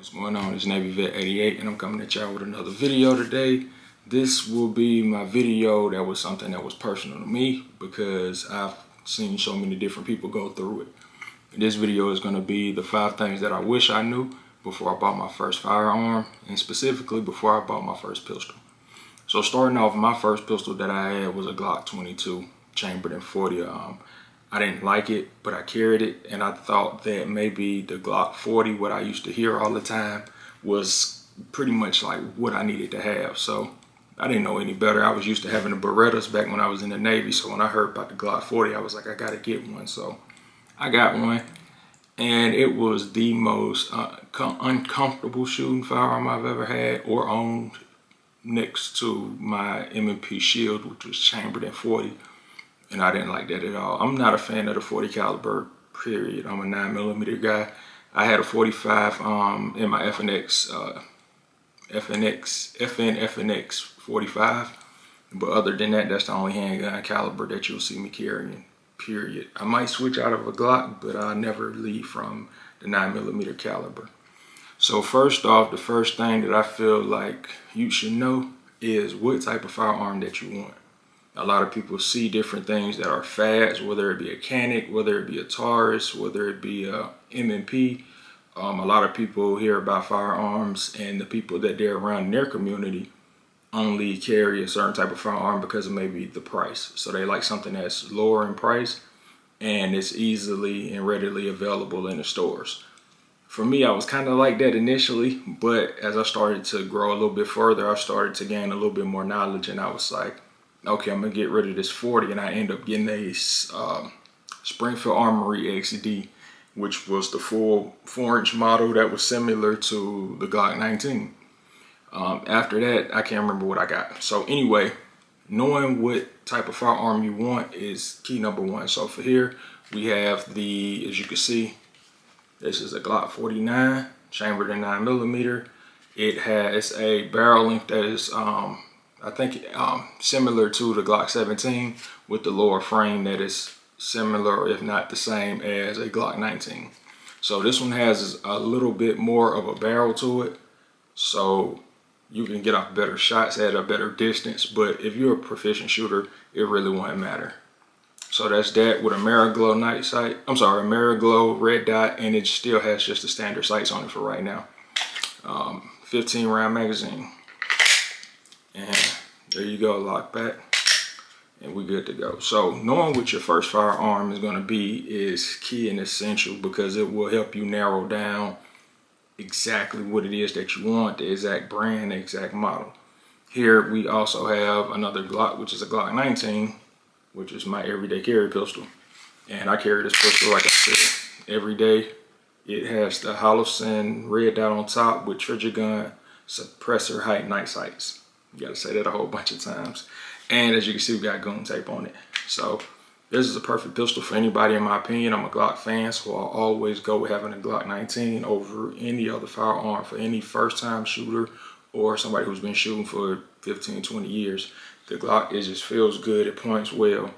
What's going on? It's Navy Vet 88 and I'm coming at y'all with another video today. This will be my video that was something that was personal to me because I've seen so many different people go through it. This video is going to be the 5 things that I wish I knew before I bought my first firearm, and specifically before I bought my first pistol. So starting off, my first pistol that I had was a Glock 22 chambered in 40. I didn't like it, but I carried it, and I thought that maybe the Glock 40, what I used to hear all the time, was pretty much like what I needed to have. So I didn't know any better. I was used to having the Berettas back when I was in the Navy, so when I heard about the Glock 40, I was like, I gotta get one. So I got one, and it was the most uncomfortable shooting firearm I've ever had or owned, next to my M&P Shield, which was chambered in 40. And I didn't like that at all. I'm not a fan of the 40 caliber, period. I'm a 9mm guy. I had a 45 in my FNX 45. But other than that, that's the only handgun caliber that you'll see me carrying, period. I might switch out of a Glock, but I'll never leave from the 9mm caliber. So first off, the first thing that I feel like you should know is what type of firearm that you want. A lot of people see different things that are fads, whether it be a Canic, whether it be a Taurus, whether it be a M&P. A lot of people hear about firearms, and the people that they're around in their community only carry a certain type of firearm because of maybe the price. So they like something that's lower in price and it's easily and readily available in the stores. For me, I was kind of like that initially, but as I started to grow a little bit further, I started to gain a little bit more knowledge, and I was like, okay, I'm gonna get rid of this 40, and I end up getting a Springfield Armory XD, which was the full 4-inch model that was similar to the Glock 19. After that, I can't remember what I got. So anyway, knowing what type of firearm you want is key number 1. So for here, we have the, as you can see, this is a Glock 49, chambered in 9mm. It has a barrel length that is, I think similar to the Glock 17, with the lower frame that is similar, if not the same, as a Glock 19. So this one has a little bit more of a barrel to it, so you can get off better shots at a better distance. But if you're a proficient shooter, it really won't matter. So that's that with Ameriglow night sight. I'm sorry, Ameriglow red dot, and it still has just the standard sights on it for right now. 15 round magazine. And there you go, lock back, and we're good to go. So knowing what your first firearm is going to be is key and essential, because it will help you narrow down exactly what it is that you want, the exact brand, the exact model. Here we also have another Glock, which is a Glock 19, which is my everyday carry pistol. And I carry this pistol, like I said, every day. It has the Holosun red dot on top with trigger gun, suppressor height, night sights. You gotta say that a whole bunch of times. And as you can see, we got goon tape on it. So this is a perfect pistol for anybody, in my opinion. I'm a Glock fan, so I'll always go with having a Glock 19 over any other firearm for any first time shooter or somebody who's been shooting for 15, 20 years. The Glock, it just feels good, it points well,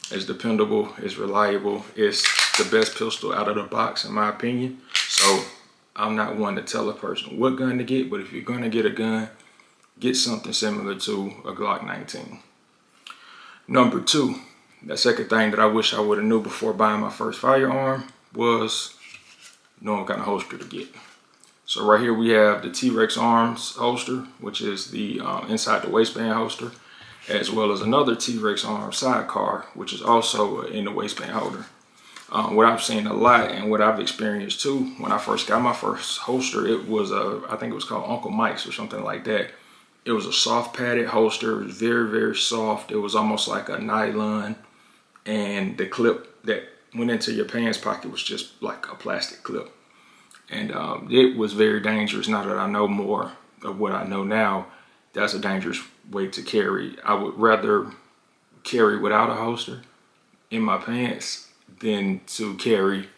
it's dependable, it's reliable, it's the best pistol out of the box, in my opinion. So I'm not one to tell a person what gun to get, but if you're gonna get a gun, get something similar to a Glock 19. Number 2, the second thing that I wish I would have knew before buying my first firearm was knowing what kind of holster to get. So right here we have the TrexArms holster, which is the inside the waistband holster, as well as another TrexArms Sidecar, which is also in the waistband holder. What I've seen a lot, and what I've experienced too, when I first got my first holster, it was I think it was called Uncle Mike's or something like that. It was a soft padded holster. It was very, very soft. It was almost like a nylon, and the clip that went into your pants pocket was just like a plastic clip. And it was very dangerous. Now that I know more of what I know now, that's a dangerous way to carry. I would rather carry without a holster in my pants than to carry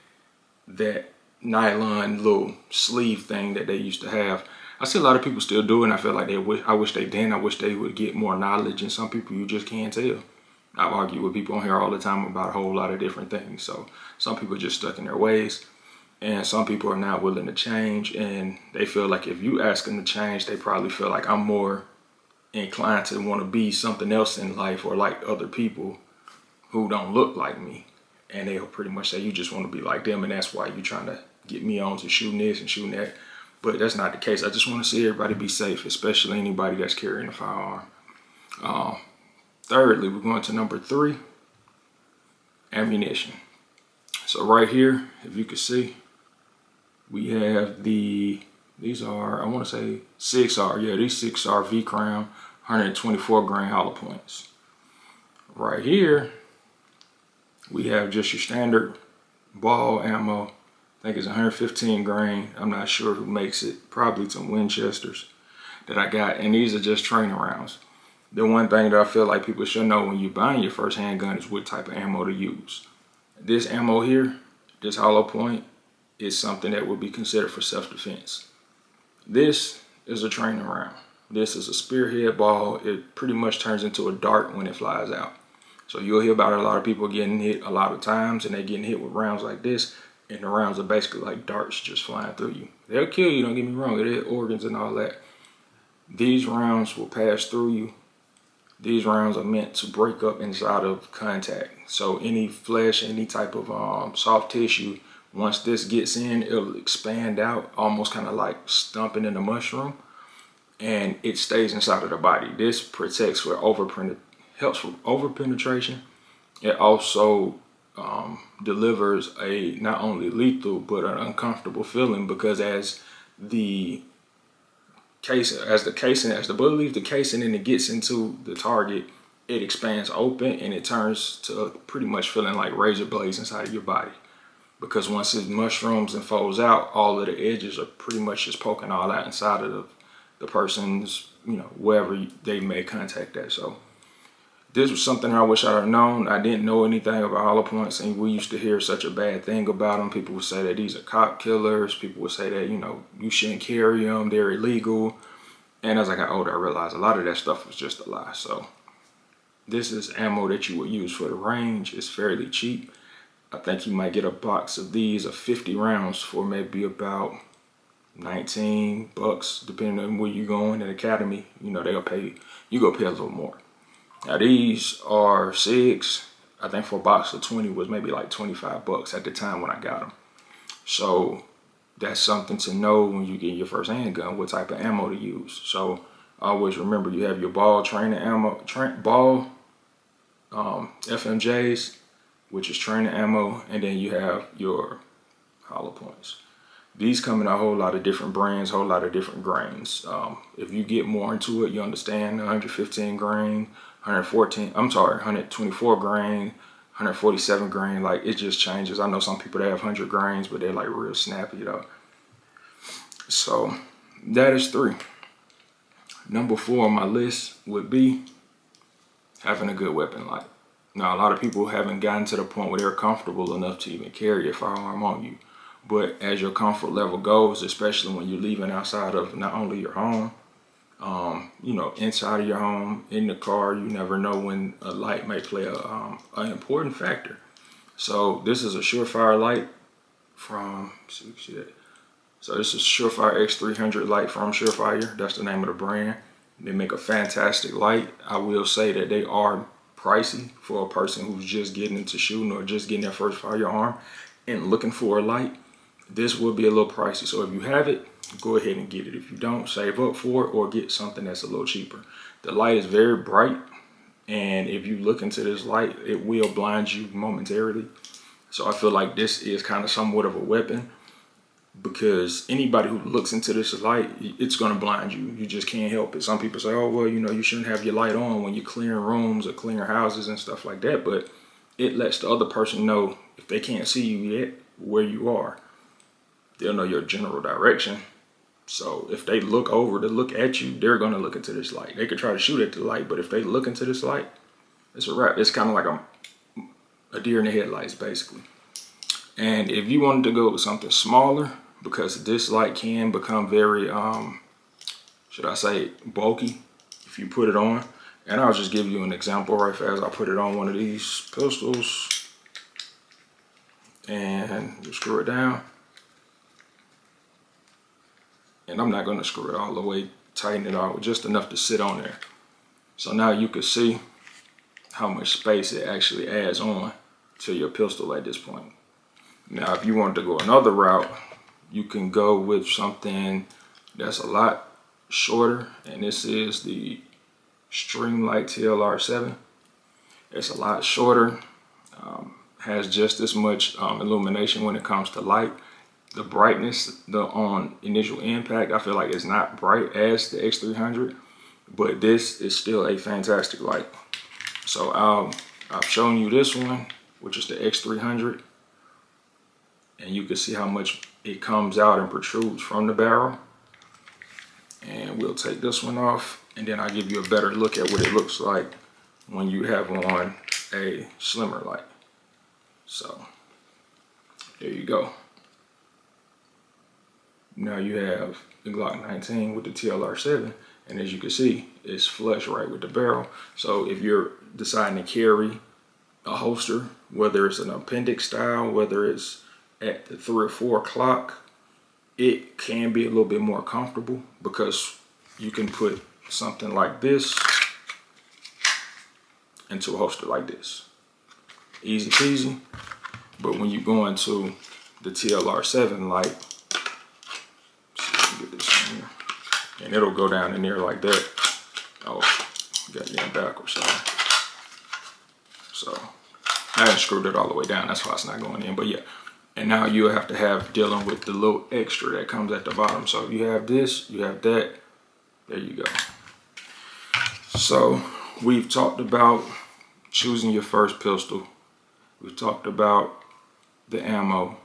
that nylon little sleeve thing that they used to have. I see a lot of people still do it, and I feel like I wish they didn't. I wish they would get more knowledge, and some people you just can't tell. I've argued with people on here all the time about a whole lot of different things. So some people are just stuck in their ways. And some people are not willing to change, and they feel like if you ask them to change, they probably feel like I'm more inclined to want to be something else in life or like other people who don't look like me. And they'll pretty much say you just want to be like them, and that's why you're trying to get me on to shooting this and shooting that. But that's not the case. I just want to see everybody be safe, especially anybody that's carrying a firearm. Thirdly, we're going to number 3, ammunition. So right here, if you can see, we have these are, I want to say 6R. Yeah, these 6R V-Cram 124 grain hollow points. Right here, we have just your standard ball ammo. I think it's 115 grain. I'm not sure who makes it. Probably some Winchesters that I got. And these are just training rounds. The one thing that I feel like people should know when you're buying your first handgun is what type of ammo to use. This ammo here, this hollow point, is something that would be considered for self-defense. This is a training round. This is a spearhead ball. It pretty much turns into a dart when it flies out. So you'll hear about a lot of people getting hit a lot of times, and they're getting hit with rounds like this, and the rounds are basically like darts just flying through you. They'll kill you, don't get me wrong, it is organs and all that. These rounds will pass through you. These rounds are meant to break up inside of contact. So any flesh, any type of soft tissue, once this gets in, it'll expand out, almost kind of like stumping in a mushroom, and it stays inside of the body. This protects for helps with over-penetration. It also delivers a not only lethal but an uncomfortable feeling, because as the bullet leaves the casing and it gets into the target, it expands open and it turns to pretty much feeling like razor blades inside of your body. Because once it mushrooms and folds out, all of the edges are pretty much just poking all out inside of the person's, wherever they made contact at. So this was something I wish I'd have known. I didn't know anything about hollow points, and we used to hear such a bad thing about them. People would say that these are cop killers. People would say that, you shouldn't carry them, they're illegal. And as I got older, I realized a lot of that stuff was just a lie. So this is ammo that you would use for the range. It's fairly cheap. I think you might get a box of these of 50 rounds for maybe about $19, depending on where you're going. At Academy, they'll pay, you go pay a little more. Now these are 6. I think for a box of 20 was maybe like $25 at the time when I got them. So that's something to know when you get your first handgun, what type of ammo to use. So always remember, you have your ball training ammo, FMJs, which is training ammo, and then you have your hollow points. These come in a whole lot of different brands, whole lot of different grains. If you get more into it, you understand 115 grain, 124 grain, 147 grain, like it just changes. I know some people that have 100 grains, but they're like real snappy though. So that is 3. Number 4 on my list would be having a good weapon light. Now, a lot of people haven't gotten to the point where they're comfortable enough to even carry a firearm on you. But as your comfort level goes, especially when you're leaving outside of not only your home, inside of your home, in the car, you never know when a light may play an important factor. So this is a Surefire light from, so this is Surefire X300 light from Surefire. That's the name of the brand. They make a fantastic light. I will say that they are pricey for a person who's just getting into shooting or just getting their first firearm and looking for a light. This will be a little pricey. So if you have it, go ahead and get it. If you don't, save up for it or get something that's a little cheaper. The light is very bright, and if you look into this light, it will blind you momentarily. So I feel like this is kind of somewhat of a weapon, because anybody who looks into this light, it's going to blind you. You just can't help it. Some people say, oh, well, you shouldn't have your light on when you're clearing rooms or clearing houses and stuff like that. But it lets the other person know, if they can't see you yet, where you are. They'll know your general direction. So if they look over to look at you, they're going to look into this light. They could try to shoot at the light, but if they look into this light, it's a wrap. It's kind of like a deer in the headlights, basically. And if you wanted to go with something smaller, because this light can become very, should I say, bulky if you put it on. And I'll just give you an example right fast. I'll put it on one of these pistols and just screw it down. And I'm not gonna screw it all the way, tighten it all, just enough to sit on there. So now you can see how much space it actually adds on to your pistol at this point. Now, if you want to go another route, you can go with something that's a lot shorter, and this is the Streamlight Tlr-7. It's a lot shorter, has just as much illumination when it comes to light. The brightness on initial impact, I feel like it's not bright as the X300, but this is still a fantastic light. So I've shown you this one, which is the X300, and you can see how much it comes out and protrudes from the barrel. And we'll take this one off, and then I'll give you a better look at what it looks like when you have on a slimmer light. So there you go. Now you have the Glock 19 with the Tlr-7, and as you can see, it's flush right with the barrel. So if you're deciding to carry a holster, whether it's an appendix style, whether it's at the 3 or 4 o'clock, it can be a little bit more comfortable because you can put something like this into a holster like this. Easy peasy. But when you go into the Tlr-7 light, get this in here, and it'll go down in there like that. Oh, got it in backwards. So I haven't screwed it all the way down. That's why it's not going in. But yeah, and now you have to have dealing with the little extra that comes at the bottom. So if you have this, you have that. There you go. So we've talked about choosing your first pistol. We've talked about the ammo.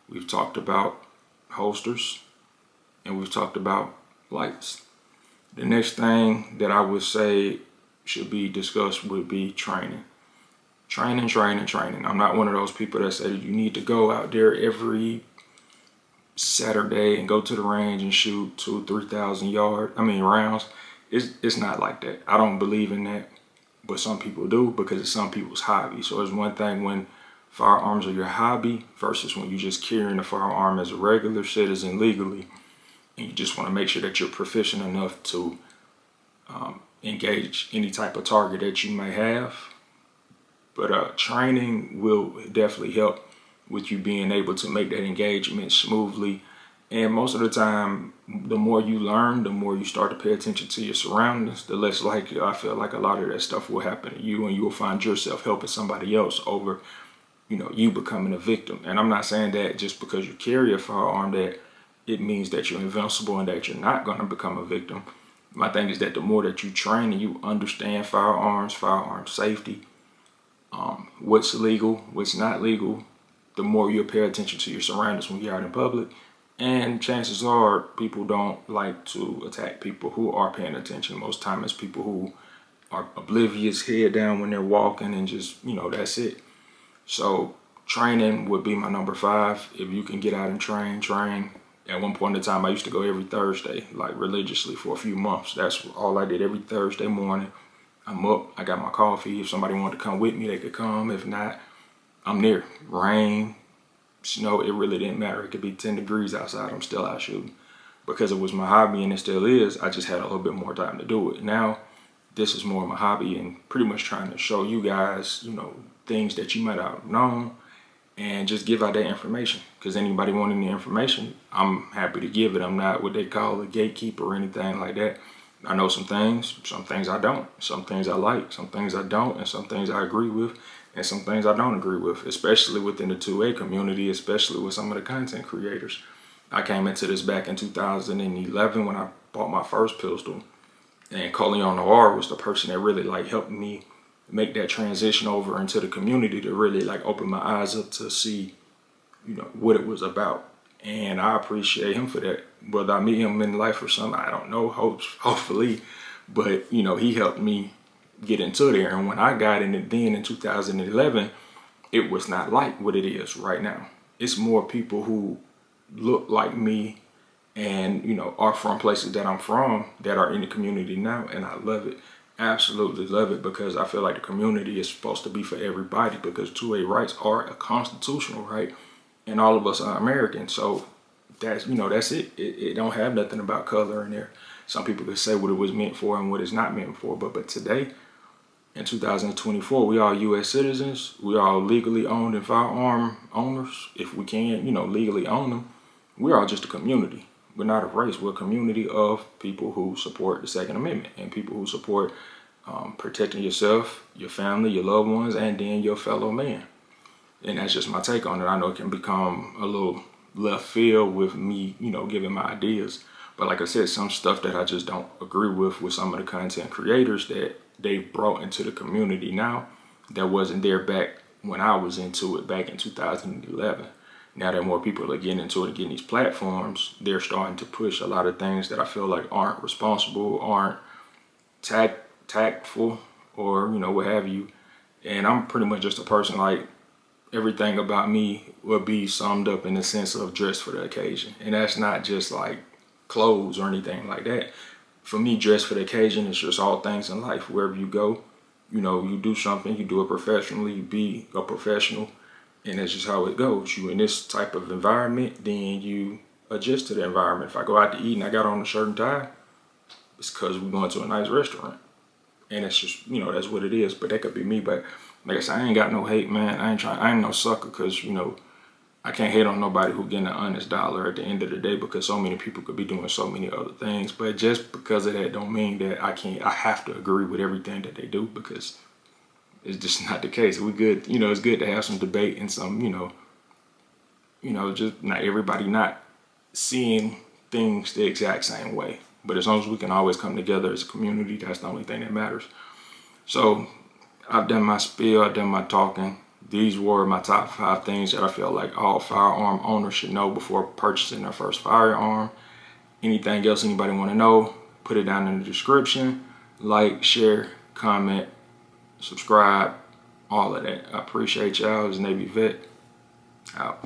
We've talked about holsters. And we've talked about lights. The next thing that I would say should be discussed would be training. Training. I'm not one of those people that say you need to go out there every Saturday and go to the range and shoot 2,000 or 3,000 rounds. It's not like that. I don't believe in that, but some people do because it's some people's hobby. So it's one thing when firearms are your hobby versus when you're just carrying a firearm as a regular citizen legally, and you just want to make sure that you're proficient enough to engage any type of target that you may have. But training will definitely help with you being able to make that engagement smoothly. And most of the time, the more you learn, the more you start to pay attention to your surroundings, the less likely I feel like a lot of that stuff will happen to you, and you will find yourself helping somebody else over, you becoming a victim. And I'm not saying that just because you carry a firearm that it means that you're invincible and that you're not going to become a victim. My thing is that the more that you train and you understand firearms, firearm safety, what's legal, what's not legal, the more you'll pay attention to your surroundings when you're out in public. And chances are people don't like to attack people who are paying attention. Most time it's people who are oblivious, head down when they're walking, and just, that's it. So training would be my number 5. If you can get out and train. At one point in time, I used to go every Thursday, like religiously for a few months. That's all I did every Thursday morning. I'm up, I got my coffee. If somebody wanted to come with me, they could come. If not, I'm there. Rain, snow, it really didn't matter. It could be 10 degrees outside, I'm still out shooting. Because it was my hobby, and it still is, I just had a little bit more time to do it. Now, this is more of my hobby and pretty much trying to show you guys, things that you might not have known, and just give out that information. Because anybody wanting the information, I'm happy to give it. I'm not what they call a gatekeeper or anything like that. I know some things I don't. Some things I like, some things I don't, and some things I agree with, and some things I don't agree with, especially within the 2A community, especially with some of the content creators. I came into this back in 2011 when I bought my first pistol, and Holosun Noir was the person that really helped me make that transition over into the community, to really open my eyes up to see, what it was about. And I appreciate him for that. Whether I meet him in life or something, I don't know, hopefully. But, he helped me get into there. And when I got in it then in 2011, it was not like what it is right now. It's more people who look like me and, are from places that I'm from that are in the community now. And I love it. Absolutely love it, because I feel like the community is supposed to be for everybody, because 2A rights are a constitutional right, and all of us are American. So that's, you know, that's it. It don't have nothing about color in there. Some people could say what it was meant for and what it's not meant for, but today, in 2024, we are U.S. citizens. We are legally owned and firearm owners. If we can, you know, legally own them, we are just a community. We're not a race. We're a community of people who support the Second Amendment and people who support protecting yourself, your family, your loved ones, and then your fellow man. And that's just my take on it. I know it can become a little left field with me, you know, giving my ideas. But like I said, some stuff that I just don't agree with some of the content creators that they've brought into the community now that wasn't there back when I was into it back in 2011. Now that more people are getting into it and getting these platforms, they're starting to push a lot of things that I feel like aren't responsible, aren't tactful, or, you know, what have you. And I'm pretty much just a person, like, everything about me will be summed up in the sense of dress for the occasion. And that's not just like clothes or anything like that. For me, dress for the occasion is just all things in life. Wherever you go, you know, you do something, you do it professionally, you be a professional, and that's just how it goes. You in this type of environment, then you adjust to the environment. If I go out to eat and I got on a shirt and tie, it's because we're going to a nice restaurant. And it's just, you know, that's what it is. But that could be me. But like I said, I ain't got no hate, man. I ain't no sucker, because, you know, I can't hate on nobody who getting an honest dollar at the end of the day, because so many people could be doing so many other things. But just because of that don't mean that I have to agree with everything that they do, because it's just not the case. We good, you know, it's good to have some debate and some, you know, just not everybody not seeing things the exact same way. But as long as we can always come together as a community, that's the only thing that matters. So I've done my spiel, I've done my talking. These were my top 5 things that I feel like all firearm owners should know before purchasing their first firearm. Anything else anybody want to know, put it down in the description. Like, share, comment, subscribe, all of that. I appreciate y'all. This is Navy Vet. Out.